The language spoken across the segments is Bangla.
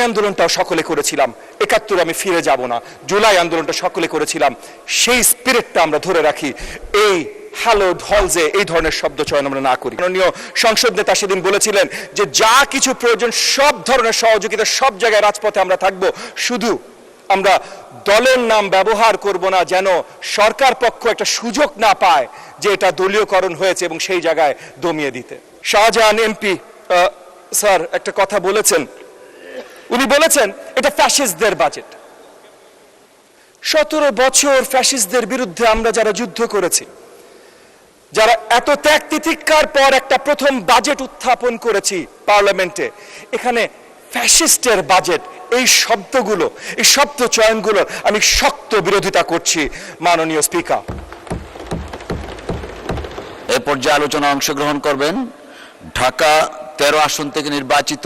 আন্দোলনটাও সকলে করেছিলাম, ৭১ আমি ফিরে যাব না, জুলাই আন্দোলনটা সকলে করেছিলাম, সেই স্পিরিটটা আমরা ধরে রাখি। এই হ্যালোড হলসে এই ধরনের শব্দ চয়ন আমরা না করি। মাননীয় সংসদ নেতা সেদিন বলেছিলেন যে যা কিছু প্রয়োজন সব ধরনের সহযোগিতা, সব জায়গায় রাজপথে আমরা থাকবো, শুধু আমরা দলের নাম ব্যবহার করব না, যেন সরকার পক্ষ একটা সুযোগ না পায় যে এটা দলীয়করণ হয়েছে এবং সেই জায়গায় দমিয়ে দিতে। শাহজাহান এমপি স্যার একটা কথা বলেছেন, উনি বলেছেন এটা ফ্যাসিস্টদের বাজেট। 17 বছর ফ্যাসিস্টদের বিরুদ্ধে আমরা যারা যুদ্ধ করেছি, যারা এত ত্যাগ তিতিক্ষার পর একটা প্রথম বাজেট উত্থাপন করেছি পার্লামেন্টে, এখানে ফ্যাসিস্টের বাজেট, এই শব্দগুলো, এই শব্দ চয়নগুলোর আমি শক্ত বিরোধিতা করছি মাননীয় স্পিকার। এই পর্যায়ে আলোচনায় অংশগ্রহণ করবেন ঢাকা 13 আসন থেকে নির্বাচিত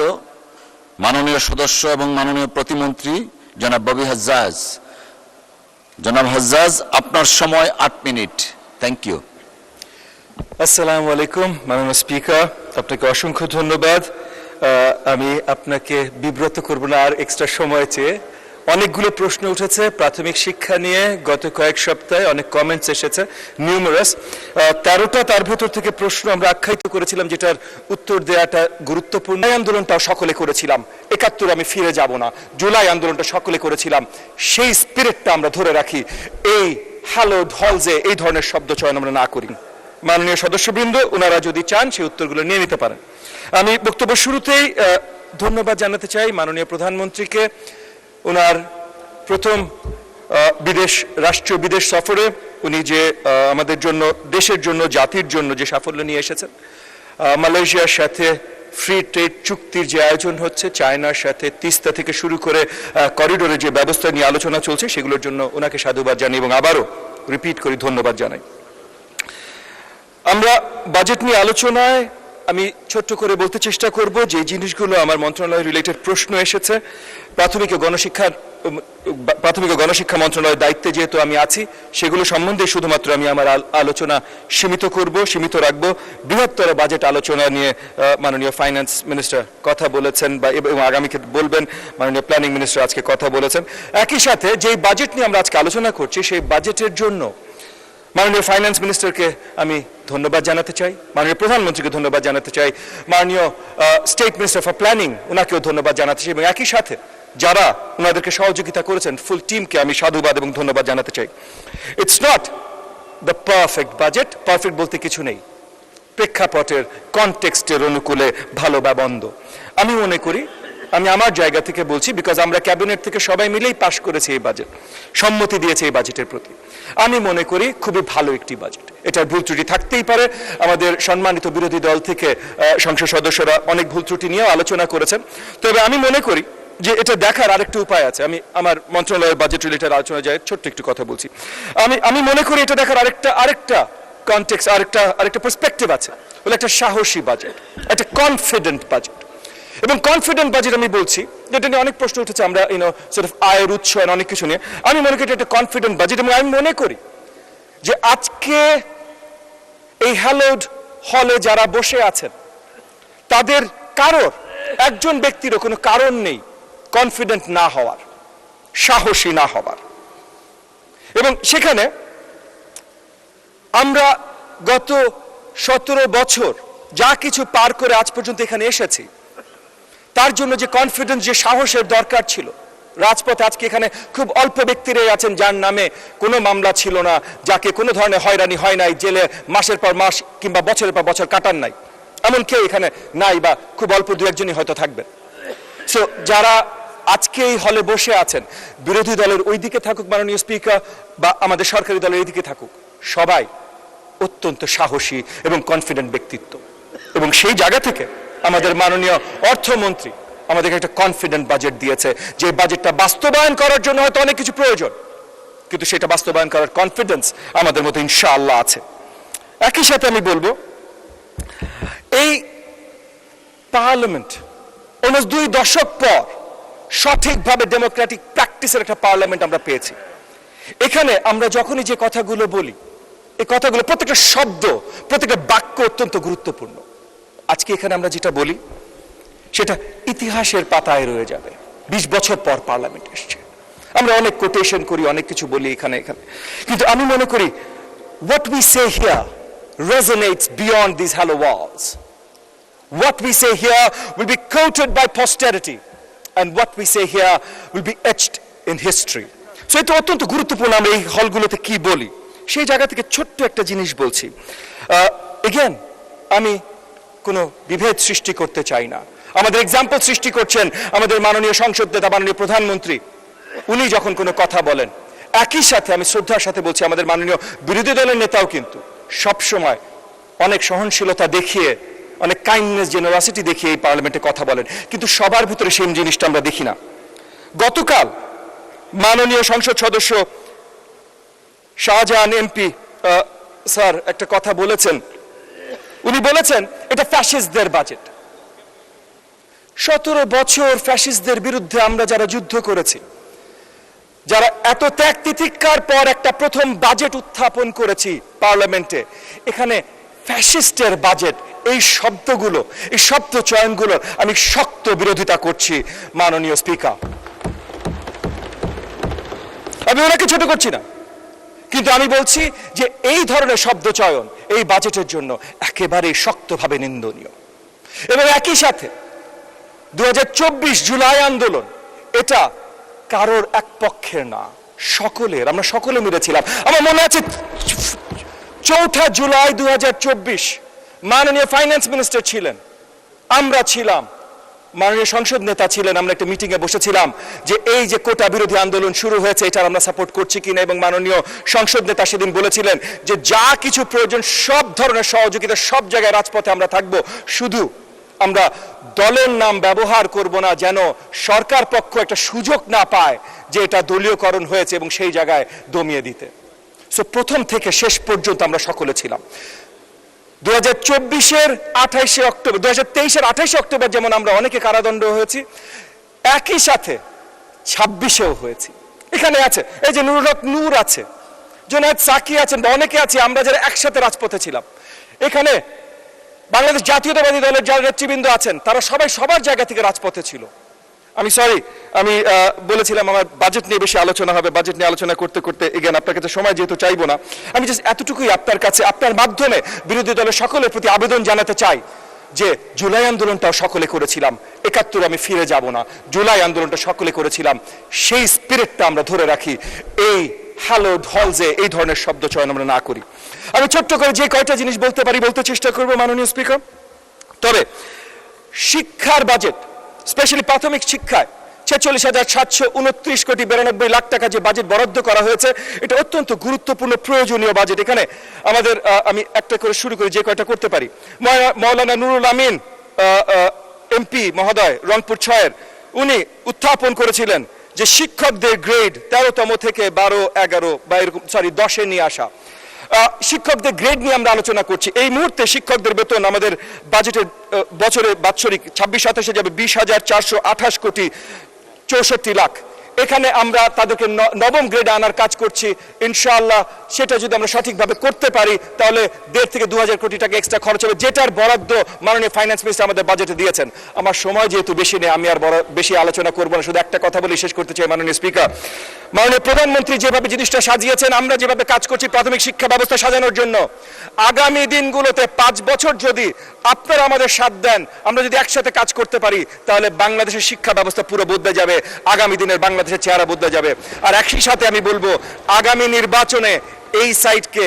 মাননীয় সদস্য এবং মাননীয় প্রতিমন্ত্রী জনাব ববি হাজ্জাজ। জনাব হাজ্জাজ, আপনার সময় 8 মিনিট। Thank you. আসসালামু আলাইকুম মাননীয় স্পিকার, আপনাকে অসংখ্য ধন্যবাদ। আমি আপনাকে বিব্রত করব না আর এক্সট্রা সময় চেয়ে। অনেকগুলো প্রশ্ন উঠেছে প্রাথমিক শিক্ষা নিয়ে, গত কয়েক সপ্তাহে অনেক কমেন্টস এসেছে, নিউমারাস। 13টা তার ভেতর থেকে প্রশ্ন আমরা আখ্যায়িত করেছিলাম, যেটার উত্তর দেওয়াটা গুরুত্বপূর্ণ। আন্দোলনটাও সকলে করেছিলাম, ৭১ আমি ফিরে যাব না, জুলাই আন্দোলনটা সকলে করেছিলাম, সেই স্পিরিটটা আমরা ধরে রাখি। এই হ্যালোড হলসে এই ধরনের শব্দ চয়ন আমরা না করি। মাননীয় সদস্যবৃন্দ, ওনারা যদি চান সেই উত্তরগুলো নিয়ে নিতে পারেন। আমি বক্তব্য শুরুতেই ধন্যবাদ জানাতে চাই মাননীয় প্রধানমন্ত্রীকে, ওনার প্রথম রাষ্ট্রীয় বিদেশ সফরে উনি যে আমাদের জন্য, দেশের জন্য, জাতির জন্য যে সাফল্য নিয়ে এসেছেন। মালয়েশিয়ার সাথে ফ্রি ট্রেড চুক্তির যে আয়োজন হচ্ছে, চায়নার সাথে তিস্তা থেকে শুরু করে করিডোরে যে ব্যবস্থা নিয়ে আলোচনা চলছে, সেগুলোর জন্য ওনাকে সাধুবাদ জানাই এবং আবারও রিপিট করি ধন্যবাদ জানাই। আমরা বাজেট নিয়ে আলোচনায় আমি ছোট্ট করে বলতে চেষ্টা করব যে জিনিসগুলো আমার মন্ত্রণালয় রিলেটেড প্রশ্ন এসেছে। প্রাথমিক ও গণশিক্ষা মন্ত্রণালয়ের দায়িত্বে যেহেতু আমি আছি, সেগুলো সম্বন্ধে শুধুমাত্র আমি আমার আলোচনা সীমিত রাখবো। বৃহত্তর বাজেট আলোচনা নিয়ে মাননীয় ফাইন্যান্স মিনিস্টার কথা বলেছেন এবং আগামীতে বলবেন, মাননীয় প্ল্যানিং মিনিস্টার আজকে কথা বলেছেন। একই সাথে যেই বাজেট নিয়ে আমরা আজকে আলোচনা করছি, সেই বাজেটের জন্য মাননীয় ফাইন্যান্স মিনিস্টারকে আমি ধন্যবাদ জানাতে চাই, মাননীয় প্রধানমন্ত্রীকে ধন্যবাদ জানাতে চাই, মাননীয় স্টেট মিনিস্টার ফর প্ল্যানিং ওনাকেও ধন্যবাদ জানাতে চাই, এবং একই সাথে যারা ওনাদেরকে সহযোগিতা করেছেন ফুল টিমকে আমি সাধুবাদ এবং ধন্যবাদ জানাতে চাই। It's not the perfect budget, perfect বলতে কিছু নেই, প্রেক্ষাপটের কনটেক্সটের অনুকূলে ভালো বা মন্দ। আমি মনে করি, আমি আমার জায়গা থেকে বলছি, বিকজ আমরা ক্যাবিনেট থেকে সবাই মিলেই পাশ করেছি এই বাজেট, সম্মতি দিয়েছে এই বাজেটের প্রতি। আমি মনে করি খুবই ভালো একটি বাজেট। এটার ভুল ত্রুটি থাকতেই পারে, আমাদের সম্মানিত বিরোধী দল থেকে সংসদ সদস্যরা অনেক ভুল ত্রুটি নিয়েও আলোচনা করেছেন। তবে আমি মনে করি যে এটা দেখার আরেকটা উপায় আছে। আমি আমার মন্ত্রণালয়ের বাজেট রিলেটেড আলোচনা যায় ছোট্ট একটু কথা বলছি। আমি মনে করি এটা দেখার আরেকটা কনটেক্সট, আরেকটা পার্সপেক্টিভ আছে, বলে একটা সাহসী বাজেট, একটা কনফিডেন্ট বাজেট। এবং কনফিডেন্ট বাজেট আমি বলছি, যেটা নিয়ে অনেক প্রশ্ন উঠেছে, আমরা আয়ের উৎস অনেক কিছু নিয়ে। আমি মনে করি এটা একটা কনফিডেন্ট বাজেট, এবং আমি মনে করি যে আজকে এই হ্যালোড হলে যারা বসে আছেন, তাদের কারোর, একজন ব্যক্তিরও কোনো কারণ নেই কনফিডেন্ট না হওয়ার, সাহসী না হওয়ার। এবং সেখানে আমরা গত 17 বছর যা কিছু পার করে আজ পর্যন্ত এখানে এসেছি, তার জন্য যে কনফিডেন্স, যে সাহসের দরকার ছিল, রাজপথে আজকে এখানে খুব অল্প ব্যক্তিরাই আছেন যার নামে কোনো মামলা ছিল না, যাকে কোনো ধরনের হয়রানি হয় নাই, জেলে মাসের পর মাস কিংবা বছরের পর বছর কাটান নাই, এমন কেউ এখানে নাই, বা খুব অল্প দু একজনই হয়তো থাকবেন। সো যারা আজকে এই হলে বসে আছেন, বিরোধী দলের ওই দিকে থাকুক মাননীয় স্পিকার, বা আমাদের সরকারি দলের এই দিকে থাকুক, সবাই অত্যন্ত সাহসী এবং কনফিডেন্ট ব্যক্তিত্ব। এবং সেই জায়গা থেকে আমাদের মাননীয় অর্থমন্ত্রী আমাদেরকে একটা কনফিডেন্ট বাজেট দিয়েছে, যে বাজেটটা বাস্তবায়ন করার জন্য হয়তো অনেক কিছু প্রয়োজন, কিন্তু সেটা বাস্তবায়ন করার কনফিডেন্স আমাদের মধ্যে ইনশাআল্লাহ আছে। একই সাথে আমি বলবো, এই পার্লামেন্ট অলমোস্ট 2 দশক পর সঠিকভাবে ডেমোক্রেটিক প্র্যাকটিসের একটা পার্লামেন্ট আমরা পেয়েছি। এখানে আমরা যখনই যে কথাগুলো বলি, এই কথাগুলো প্রত্যেকটা শব্দ, প্রত্যেকটা বাক্য অত্যন্ত গুরুত্বপূর্ণ। আজকে এখানে আমরা যেটা বলি সেটা ইতিহাসের পাতায় রয়ে যাবে, 20 বছর পর পার্লামেন্ট এসছে। আমরা অনেক কোটেশন করি, অনেক কিছু বলি এখানে, কিন্তু আমি মনে করি what we say here resonates beyond these hollow walls. What we say here will be quoted by posterity, and what we say here will be etched in history. So এটা অত্যন্ত গুরুত্বপূর্ণ আমরা এই হলগুলোতে কি বলি, সেই জায়গা থেকে ছোট্ট একটা জিনিস বলছি। এগেন, আমি কোনো বিভেদ সৃষ্টি করতে চাই না। আমাদের এক্সাম্পল সৃষ্টি করছেন আমাদের মাননীয় সংসদ নেতা, মাননীয় প্রধানমন্ত্রী। উনি যখন কোনো কথা বলেন, একই সাথে আমি শ্রদ্ধার সাথে বলছি আমাদের মাননীয় বিরোধী দলের নেতাও কিন্তু সবসময় অনেক সহনশীলতা দেখিয়ে, অনেক কাইন্ডনেস, জেনারসিটি দেখিয়ে এই পার্লামেন্টে কথা বলেন, কিন্তু সবার ভিতরে সেই জিনিসটা আমরা দেখি না। গতকাল মাননীয় সংসদ সদস্য শাহজাহান এমপি স্যার একটা কথা বলেছেন। উনি বলেছেন এটা ফ্যাসিস্টদের বাজেট। 17 বছর ফ্যাসিস্টদের বিরুদ্ধে আমরা যারা যুদ্ধ করেছি, যারা এত ত্যাগ তিতিক্ষার পর একটা প্রথম বাজেট উত্থাপন করেছি পার্লামেন্টে, এখানে ফ্যাসিস্টের বাজেট, এই শব্দগুলো, এই শব্দ চয়নগুলোর আমি শক্ত বিরোধিতা করছি মাননীয় স্পিকার। আমি ওনাকে ছোট করছি না, কিন্তু আমি বলছি যে এই ধরনের শব্দ চয়ন এই বাজেটের জন্য একেবারেই শক্তভাবে নিন্দনীয়। এবং একই সাথে 2024 জুলাই আন্দোলন এটা কারোর এক পক্ষের না, সকলের। আমরা সকলে মিলেছিলাম। আমার মনে আছে 4 জুলাই 2024 মাননীয় ফাইন্যান্স মিনিস্টার ছিলেন, আমরা ছিলাম, মাননীয় সংসদ নেতা ছিলেন। আমরা একটা মিটিং এ বসেছিলাম যে এই যে কোটা বিরোধী আন্দোলন শুরু হয়েছে এটার আমরা সাপোর্ট করছি কিনা, এবং মাননীয় সংসদ নেতা সেদিন বলেছিলেন যে যা কিছু প্রয়োজন সব ধরনের সহযোগিতা, সব জায়গায় রাজপথে আমরা থাকবো, শুধু আমরা দলের নাম ব্যবহার করব না, যেন সরকার পক্ষ একটা সুযোগ না পায় যে এটা দলীয়করণ হয়েছে এবং সেই জায়গায় দমিয়ে দিতে। সো প্রথম থেকে শেষ পর্যন্ত আমরা সকলে ছিলাম। 2024-এর 28শে অক্টোবর, 2023-এর 28শে অক্টোবর যেমন আমরা অনেকে কারাদণ্ড হয়েছি, একই সাথে 26-এও হয়েছি। এখানে আছে এই যে নূর আছে, জোনায়েদ সাকি আছেন, অনেকে আছে আমরা যারা একসাথে রাজপথে ছিলাম। এখানে বাংলাদেশ জাতীয়তাবাদী দলের যারা নেতৃবৃন্দ আছেন তারা সবাই সবার জায়গা থেকে রাজপথে ছিল। আমি বলেছিলাম আমার বাজেট নিয়ে বেশি আলোচনা হবে, বাজেট নিয়ে আলোচনা করতে করতে এগেন আপনার কাছে সময় যেহেতু চাইবো না, আমি জাস্ট এতটুকুই আপনার কাছে, আপনার মাধ্যমে বিরোধী দলের সকলের প্রতি আবেদন জানাতে চাই যে জুলাই আন্দোলনটাও সকলে করেছিলাম, 71 আমি ফিরে যাব না, জুলাই আন্দোলনটা সকলে করেছিলাম, সেই স্পিরিটটা আমরা ধরে রাখি, এই হ্যালোড হলসে এই ধরনের শব্দ চয়ন আমরা না করি। আমি ছোট্ট করে যে কয়টা জিনিস বলতে পারি বলতে চেষ্টা করবো মাননীয় স্পিকার। তবে শিক্ষার বাজেট, স্পেশালি প্রাথমিক শিক্ষায় 46,729 কোটি 92 লাখ টাকা যে বাজেট বরাদ্দ করা হয়েছে, এটা অত্যন্ত গুরুত্বপূর্ণ প্রয়োজনীয় বাজেট। এখানে আমাদের আমি একটা করে শুরু করি যে কয়টা করতে পারি। মাওলানা নুরুল আমিন এমপি মহোদয় রংপুর 6-এর, উনি উত্থাপন করেছিলেন যে শিক্ষকদের গ্রেড 13তম থেকে 12, 11 বা এরকম 10-এ নিয়ে আসা। শিক্ষকদের গ্রেড নিয়ে আমরা আলোচনা করছি। এই মুহূর্তে শিক্ষকদের বেতন আমাদের বাজেটের বছরে বাৎসরিক 26-27-এ যাবে 20,428 কোটি 64 লাখ। এখানে আমরা তাদেরকে নবম গ্রেডে আনার কাজ করছি। ইনশাআল্লাহ সেটা যদি আমরা সঠিকভাবে করতে পারি তাহলে 1.5 থেকে 2,000 কোটি টাকা এক্সট্রা খরচ হবে, যেটার বরাদ্দ মাননীয় ফাইন্যান্স মিনিস্টার আমাদের বাজেটে দিয়েছেন। আমার সময় যেহেতু বেশি নেই, আমি আর বেশি আলোচনা করবো না, শুধু একটা কথা বলে শেষ করতে চাই। মাননীয় স্পিকার, মাননীয় প্রধানমন্ত্রী যেভাবে জিনিসটা সাজিয়েছেন, আমরা যেভাবে কাজ করছি প্রাথমিক শিক্ষা ব্যবস্থা সাজানোর জন্য, আগামী দিনগুলোতে 5 বছর যদি আপনারা আমাদের সাথ দেন, আমরা যদি একসাথে কাজ করতে পারি, তাহলে বাংলাদেশের শিক্ষা ব্যবস্থা পুরো বদলে যাবে, আগামী দিনের বাংলাদেশের চেহারা বদলে যাবে। আর একই সাথে আমি বলবো আগামী নির্বাচনে এই সাইটকে